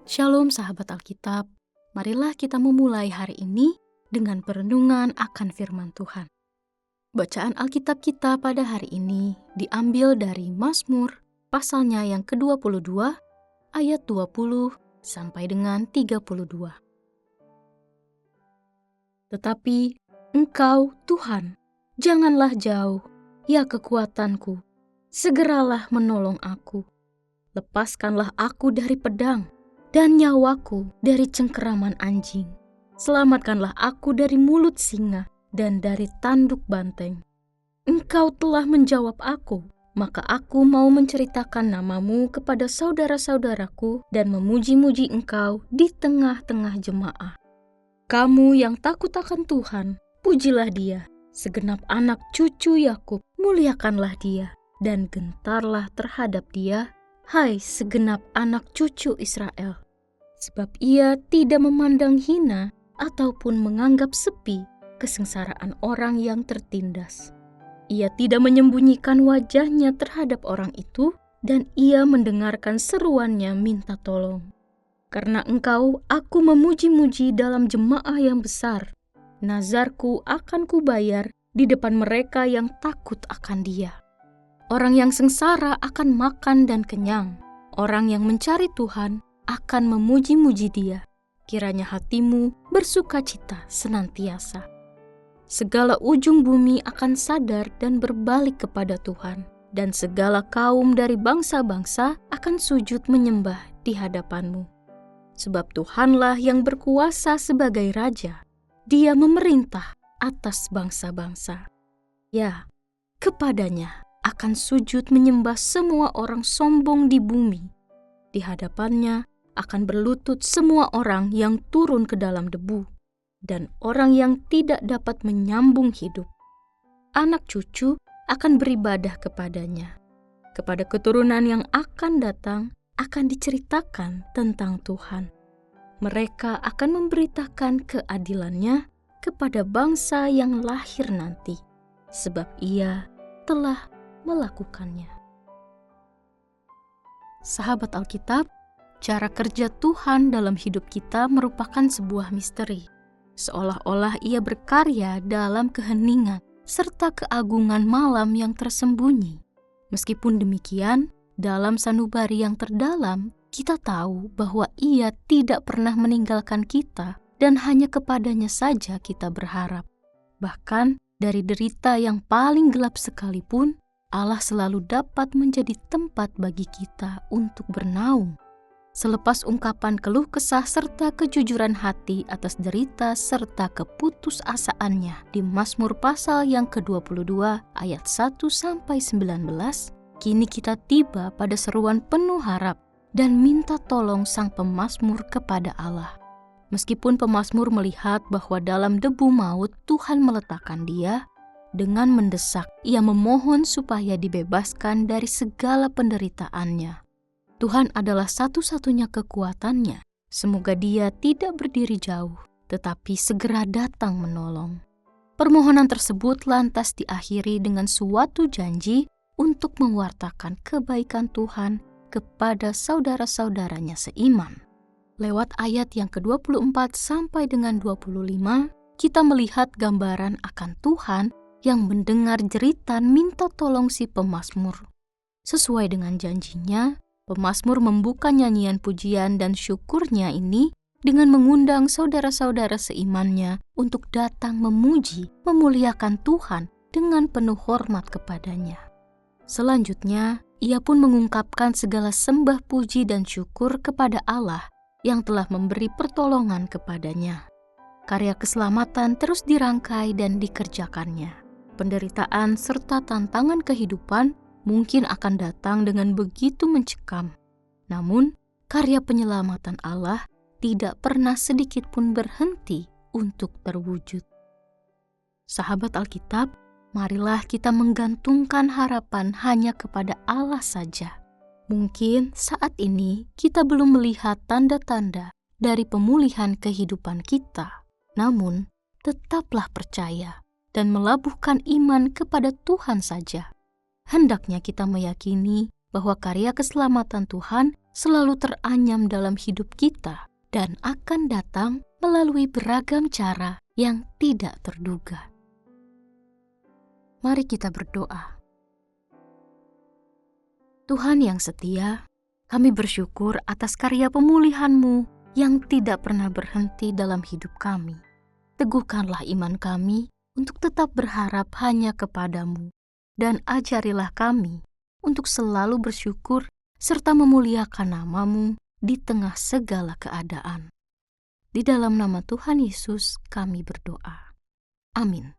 Shalom sahabat Alkitab, marilah kita memulai hari ini dengan perenungan akan firman Tuhan. Bacaan Alkitab kita pada hari ini diambil dari Mazmur pasalnya yang ke-22 ayat 20 sampai dengan 32. Tetapi Engkau Tuhan, janganlah jauh, ya kekuatanku, segeralah menolong aku. Lepaskanlah aku dari pedang, dan nyawaku dari cengkeraman anjing. Selamatkanlah aku dari mulut singa dan dari tanduk banteng. Engkau telah menjawab aku, maka aku mau menceritakan namamu kepada saudara-saudaraku dan memuji-muji Engkau di tengah-tengah jemaah. Kamu yang takut akan Tuhan, pujilah Dia. Segenap anak cucu Yakub, muliakanlah Dia, dan gentarlah terhadap Dia, hai segenap anak cucu Israel. Sebab Ia tidak memandang hina ataupun menganggap sepi kesengsaraan orang yang tertindas. Ia tidak menyembunyikan wajahnya terhadap orang itu, dan Ia mendengarkan seruannya minta tolong. Karena Engkau, aku memuji-muji dalam jemaah yang besar. Nazarku akan kubayar di depan mereka yang takut akan Dia. Orang yang sengsara akan makan dan kenyang. Orang yang mencari Tuhan akan memuji-muji Dia. Kiranya hatimu bersukacita senantiasa. Segala ujung bumi akan sadar dan berbalik kepada Tuhan, dan segala kaum dari bangsa-bangsa akan sujud menyembah di hadapan-Mu. Sebab Tuhanlah yang berkuasa sebagai Raja. Dia memerintah atas bangsa-bangsa. Ya, kepadanya akan sujud menyembah semua orang sombong di bumi. Di hadapannya akan berlutut semua orang yang turun ke dalam debu, dan orang yang tidak dapat menyambung hidup. Anak cucu akan beribadah kepadanya. Kepada keturunan yang akan datang akan diceritakan tentang Tuhan. Mereka akan memberitakan keadilannya kepada bangsa yang lahir nanti, sebab Ia telah melakukannya. Sahabat Alkitab, cara kerja Tuhan dalam hidup kita merupakan sebuah misteri. Seolah-olah Ia berkarya dalam keheningan serta keagungan malam yang tersembunyi. Meskipun demikian, dalam sanubari yang terdalam, kita tahu bahwa Ia tidak pernah meninggalkan kita dan hanya kepadanya saja kita berharap. Bahkan dari derita yang paling gelap sekalipun, Allah selalu dapat menjadi tempat bagi kita untuk bernaung. Selepas ungkapan keluh kesah serta kejujuran hati atas derita serta keputusasaannya di Mazmur pasal yang ke-22 ayat 1-19, kini kita tiba pada seruan penuh harap dan minta tolong sang pemazmur kepada Allah. Meskipun pemazmur melihat bahwa dalam debu maut Tuhan meletakkan dia, dengan mendesak, ia memohon supaya dibebaskan dari segala penderitaannya. Tuhan adalah satu-satunya kekuatannya. Semoga Dia tidak berdiri jauh, tetapi segera datang menolong. Permohonan tersebut lantas diakhiri dengan suatu janji untuk mewartakan kebaikan Tuhan kepada saudara-saudaranya seiman. Lewat ayat yang ke-24 sampai dengan 25, kita melihat gambaran akan Tuhan yang mendengar jeritan minta tolong si pemazmur. Sesuai dengan janjinya, pemazmur membuka nyanyian pujian dan syukurnya ini dengan mengundang saudara-saudara seimannya untuk datang memuji, memuliakan Tuhan dengan penuh hormat kepadanya. Selanjutnya, ia pun mengungkapkan segala sembah puji dan syukur kepada Allah yang telah memberi pertolongan kepadanya. Karya keselamatan terus dirangkai dan dikerjakannya. Penderitaan serta tantangan kehidupan mungkin akan datang dengan begitu mencekam. Namun, karya penyelamatan Allah tidak pernah sedikit pun berhenti untuk terwujud. Sahabat Alkitab, marilah kita menggantungkan harapan hanya kepada Allah saja. Mungkin saat ini kita belum melihat tanda-tanda dari pemulihan kehidupan kita. Namun, tetaplah percaya dan melabuhkan iman kepada Tuhan saja. Hendaknya kita meyakini bahwa karya keselamatan Tuhan selalu teranyam dalam hidup kita dan akan datang melalui beragam cara yang tidak terduga. Mari kita berdoa. Tuhan yang setia, kami bersyukur atas karya pemulihan-Mu yang tidak pernah berhenti dalam hidup kami. Teguhkanlah iman kami untuk tetap berharap hanya kepadamu, dan ajarilah kami untuk selalu bersyukur serta memuliakan nama-Mu di tengah segala keadaan. Di dalam nama Tuhan Yesus kami berdoa. Amin.